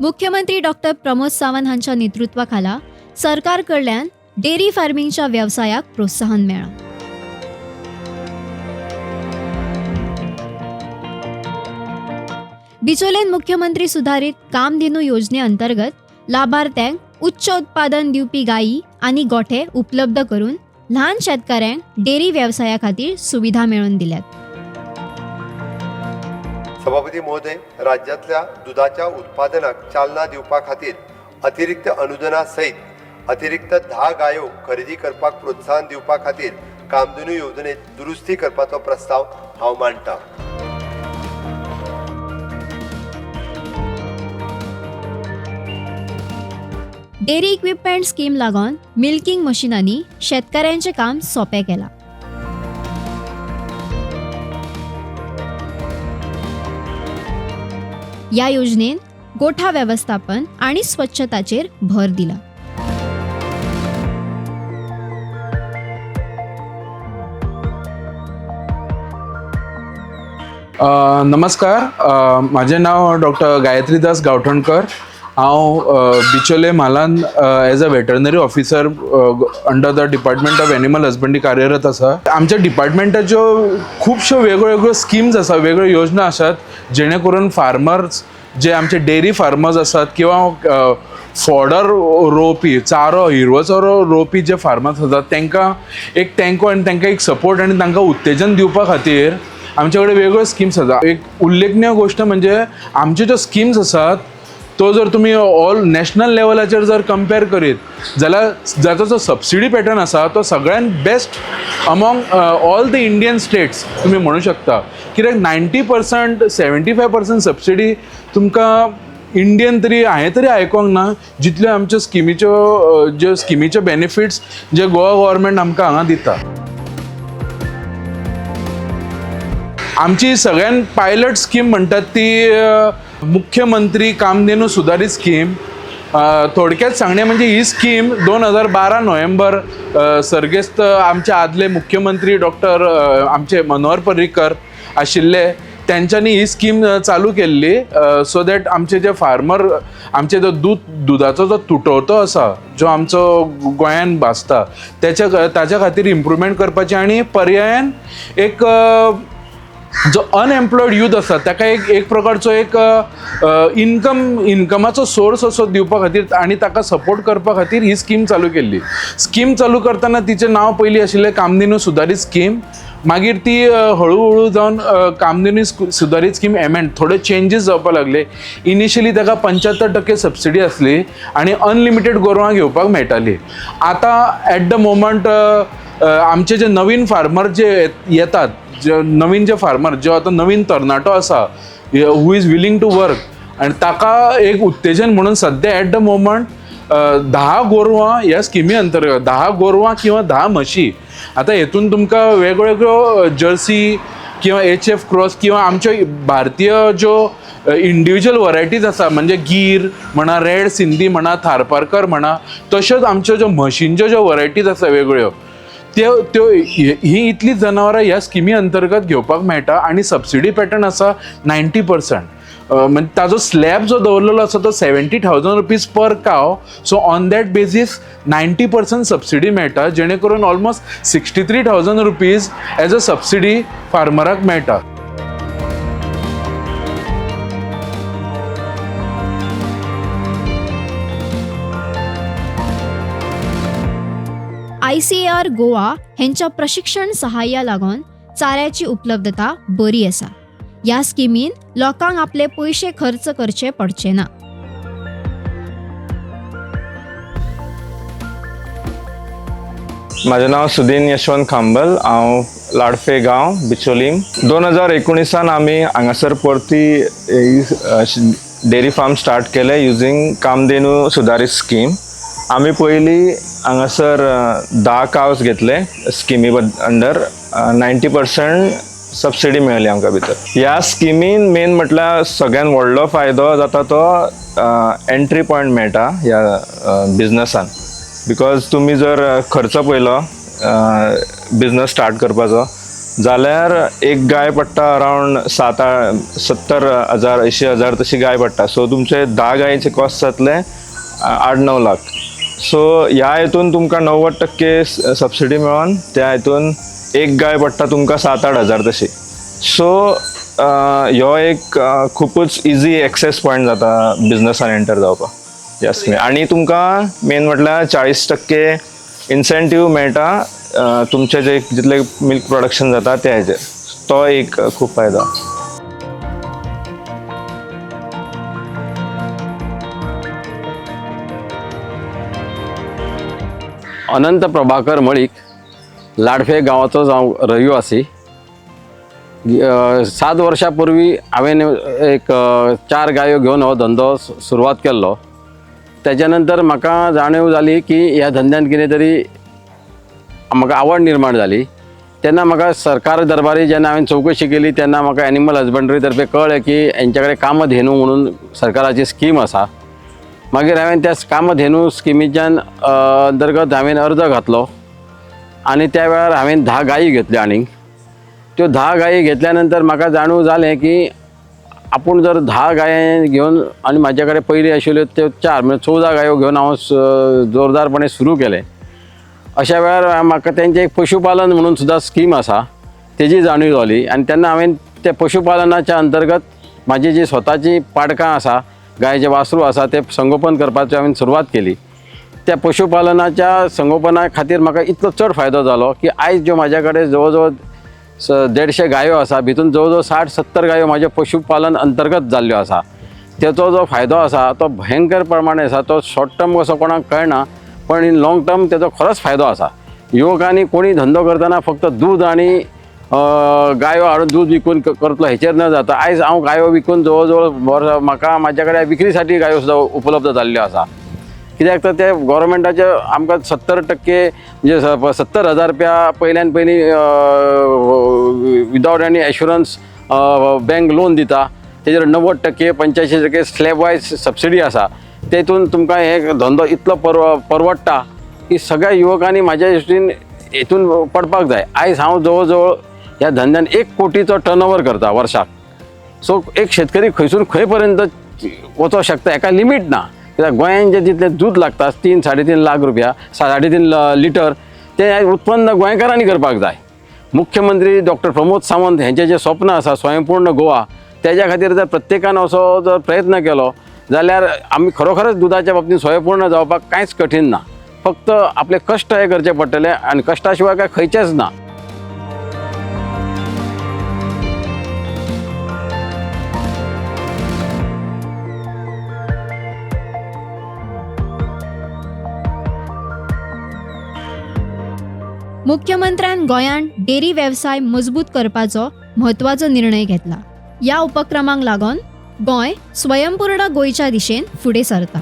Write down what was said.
मुख्यमंत्री डॉक्टर प्रमोद सावंत हांच्या नेतृत्वाखाला सरकार कडल्यान डेअरी फार्मिंगच्या व्यवसायाक प्रोत्साहन मेळ्ळां. बिचोलेन मुख्यमंत्री सुधारित कामधेनू योजने अंतर्गत लाभार्थ्यांक उच्च उत्पादन दिवपी गायी आणि गोठे उपलब्ध करून ल्हान शेतकऱ्यांक डेअरी व्यवसाया खातीर सुविधा मेळोवन दिल्यात. सभापती महोदय, राज्यातल्या दुधाच्या उत्पादनाक चालना दिवपा खातीर अतिरिक्त अनुदाना सहित अतिरिक्त 10 गायो खरेदी करपाक प्रोत्साहन दिवपा खातीर कामधेनू योजनेत दुरुस्ती करपाचो प्रस्ताव हांव मांडटां. डेअरी इक्विपमेंट स्कीम लागून मिल्किंग मशिनांनी शेतकऱ्यांचे काम सोपें केलां. या योजनेन गोठा व्यवस्थापन आणि स्वच्छताचेर भर दिला. नमस्कार, माझे नाव डॉक्टर गायत्रीदास गावठणकर. हांव बिचोले म्हालान as a veterinary officer under the department of animal husbandry कार्यरत आसा. आमच्या डिपार्टमेंटाच्यो खुबश्यो वेगळ्यो स्किम्स आसा, वेगळ्यो योजना आसात जेणे करून फार्मर्स जे आमचे डेअरी फार्मर्स आसात किंवा फॉडर रोवपी, चारो, हिरवो चारो रोवपी जे फार्मर्स आसात तांकां एक टँको आनी तांकां एक सपोर्ट आनी तांकां उत्तेजन दिवपा खातीर आमचे कडेन वेगळ्यो स्किम्स आसा. एक उल्लेखनीय गोष्ट म्हणजे आमच्यो ज्यो स्किम्स आसात तो जर तुम्ही ऑल नॅशनल लेवलाचेर जर कंपेर करीत जाल्यार जाचो जो सबसिडी पॅटर्न आसा तो सगळ्यात best among all the Indian states तुम्ही म्हणू शकता. कित्याक 90% 75% सबसिडी तुमकां इंडियन तरी हांवें तरी आयकोंक ना जितल्यो आमच्यो स्किमीच्यो बेनिफिट्स जे गोवा गव्हर्मेंट आमकां हांगा दिता. आमची सगळ्यात पायलट स्कीम म्हणटात ती मुख्यमंत्री कामधेनू सुधारित स्कीम. थोडक्यात सांगणे म्हणजे ही स्कीम 2012 नोव्हेंबर सर्गेस्त आमचे आदले मुख्यमंत्री डॉक्टर आमचे मनोहर पर्रीकर आशिल्ले त्यांच्यानी ही स्कीम चालू केल्ली सो दॅट आमचे जे फार्मर आमचे जो दुधाचो जो तुटवतो आसा जो आमचो गोंयान भासता ताच्या खातीर इम्प्रुवमेंट करपाची आणि पर्यायान एक जो अनएम्प्लॉयड यूथ आसा ताका एक प्रकारचो एक इन्कमाचो सोर्स असो दिवपा खातीर आणि ताका सपोर्ट करपा खातीर ही स्कीम चालू केल्ली. स्कीम चालू करतना तिचें नांव पयलीं आशिल्लें कामधेनू सुधारित स्कीम. मागीर ती हळू जावन कामधेनू सुधारित स्कीम एमेंड थोडे चेंजीस जावपाक लागले. इनिशियली ताका 75% सबसिडी आसली आणि अनलिमिटेड गोरवां घेवपाक मेळटाली. आतां एट द मोमेंट आमचे जे नवीन फार्मर जे येतात, जे फार्मर जो आता नवीन तरणाटो आसा who is willing to work आणि ताका एक उत्तेजन म्हणून सध्या एट द मोमेंट 10 गोरवां ह्या स्किमी अंतर्गत 10 गोरवां किंवा 10 म्हशी. आता हेतून तुमकां वेगवेगळ्यो जर्सी किंवा HF क्रॉस किंवा आमच्यो भारतीय ज्यो इंडिविज्युअल वरायटीज आसा म्हणजे गीर म्हणा, रेड सिंधी म्हणा, थारपारकर म्हणा, तश्योच आमच्यो ज्यो म्हशींच्यो ज्यो वरायटीज आसा वेगळ्यो त्यो ही इतली जनावरां ह्या स्किमी अंतर्गत घेवपाक मेळटा आणि सबसिडी पॅटर्न आसा 90%. म्हणजे ताजो स्लॅब जो दवरलेलो आसा तो 70,000 रुपीज पर काव. So on that basis 90% subsidy मेळटा जेणे करून almost 63,000 rupees as a subsidy फार्मराक मेळटा. ICAR गोवा हेंच्या प्रशिक्षण सहाय्या लागून चाऱ्याची उपलब्धता बरी आसा. या स्किमीन लोकांक आपले पयशे खर्च करचे पडचे ना. माझे नाव सुदीन यशवंत खांबल. हांव लाडफे गांव बिचोलीम. 2019 आमी हांगासर परती डेअरी फार्म स्टार्ट केले युजींग कामधेनू सुधारित स्कीम. आम्ही पयलीं हांगासर 10 कावज घेतले स्किमी अंडर 90% सबसिडी मेळ्ळी आमकां भितर. ह्या स्किमीन मेन म्हटल्यार सगळ्यात व्हडलो फायदो जाता तो एंट्री पॉयंट मेळटा ह्या बिजनसान. बिकॉज तुम्ही जर खर्च पयलो बिजनस स्टार्ट करपाचो जाल्यार एक गाय पडटा अरावंड 70,000 80,000 तशी गाय पडटा. सो तुमचे 10 गायेचे कॉस्ट जातले 8-9 लाख. सो ह्या हितून तुमकां 90% सबसिडी मेळोन त्या हितून एक गाय पडटा तुमकां 7-8 हजार तशी. सो ह्यो एक खूपच इजी एक्सेस पॉयंट जाता बिजनसान एंटर जावपाक. यस, आनी तुमकां मेन म्हटल्यार 40% इन्सेंटीव मेळटा तुमचे जे जितले मिल्क प्रोडक्शन जाता त्या हेजेर. तो एक खूब फायदो. अनंत प्रभाकर मळीक, लाडफे गांवाचो हांव रहिवासी. 7 वर्सां पूर्वी हांवें एक 4 गायो घेवन हो धंदो सुरवात केल्लो. तेच्या नंतर म्हाका जाणीव जाली की ह्या धंद्यान कितें तरी म्हाका आवड निर्माण जाली. तेन्ना म्हाका सरकार दरबारी जेन्ना हांवें चवकशी केली तेन्ना म्हाका एनिमल हजबंड्री तर्फे कळ्ळें की हेंच्या कडेन कामधेनू म्हणून सरकाराची स्कीम आसा. मागीर हांवें त्या कामधेनू स्किमीच्यान अंतर्गत हांवें अर्ज घातलो आनी त्या वेळार हांवें 10 गायी घेतल्यो. आनीक त्यो 10 गायी घेतल्या नंतर म्हाका जाणीव जालें की आपूण जर 10 गाये घेवन आनी म्हाजे कडेन पयलीं आशिल्ल्यो त्यो 4 म्हणजे 14 गायो घेवन हांव जोरदारपणे सुरू केलें. अशा वेळार म्हाका तेंचें एक पशुपालन म्हणून सुद्दां स्कीम आसा तेजी जाणीव जाली. आनी तेन्ना हांवें त्या पशुपालनाच्या अंतर्गत म्हाजी जी स्वताची पाडकां आसा, गायचे वासरू आसा ते संगोपन करपाची हांवें सुरवात केली. त्या पशुपालनाच्या संगोपना खातीर म्हाका इतलो चड फायदो जालो की आयज ज्यो म्हाज्या कडेन जवळ जवळ 150 गायो आसा, भितून जवळ जवळ 60-70 गायो म्हाज्या पशुपालन अंतर्गत जाल्ल्यो आसा. तेचो जो फायदो आसा तो भयंकर प्रमाणे आसा. तो शॉर्ट टर्म कसो कोणाक कळना, पण इन लाँग टर्म तेचो खरोच फायदो आसा. युवकांनी कोणी धंदो करतना फक्त दूध आनी गायो हाडून दूध विकून करतलो हेचेर न जाता. आयज हांव गायो विकून जवळ जवळ म्हाका म्हाज्या कडेन विक्री गायो सुद्दां उपलब्ध जाल्ल्यो आसा. कित्याक तर ते गव्हर्मेंटाचे आमकां 70% म्हणजे 70,000 रुपया पयल्यान पयलीं without any assurance bank loan दिता. तेजेर 90% 85% स्लॅब वायज सबसिडी आसा. तेतून तुमकां हे धंदो इतलो परवडटा की सगळ्या युवकांनी म्हाज्या दृश्टीन हेतून पडपाक जाय. आयज हांव जवळ जवळ ह्या धंद्यान 1 कोटीचो टर्नओवर करता वर्साक. सो एक शेतकरी खंयसून खंय पर्यंत वचोंक शकता, हेका लिमीट ना. कित्याक गोंयान जे जितलें दूध लागता 3-3.5 लाख रुपया 3.5 लिटर ते उत्पन्न गोंयकारांनी करपाक जाय. मुख्यमंत्री डॉक्टर प्रमोद सावंत हेंचें जें स्वप्न आसा स्वयंपूर्ण गोवा, तेज्या खातीर जर प्रत्येकान असो जर प्रयत्न केलो जाल्यार आमी खरोखरच दुधाच्या बाबतींत स्वयंपूर्ण जावपाक कांयच कठीण ना. फक्त आपले कश्ट हे करचे पडटले आनी कश्टा शिवाय काय खंयचेच ना. मुख्यमंत्र्यान गोंयांत डेरी वेवसाय मजबूत करपाचो म्हत्वाचो निर्णय घेतला. ह्या उपक्रमाक लागून गोंय स्वयंपूर्ण गोंयच्या दिशेन फुडें सरता.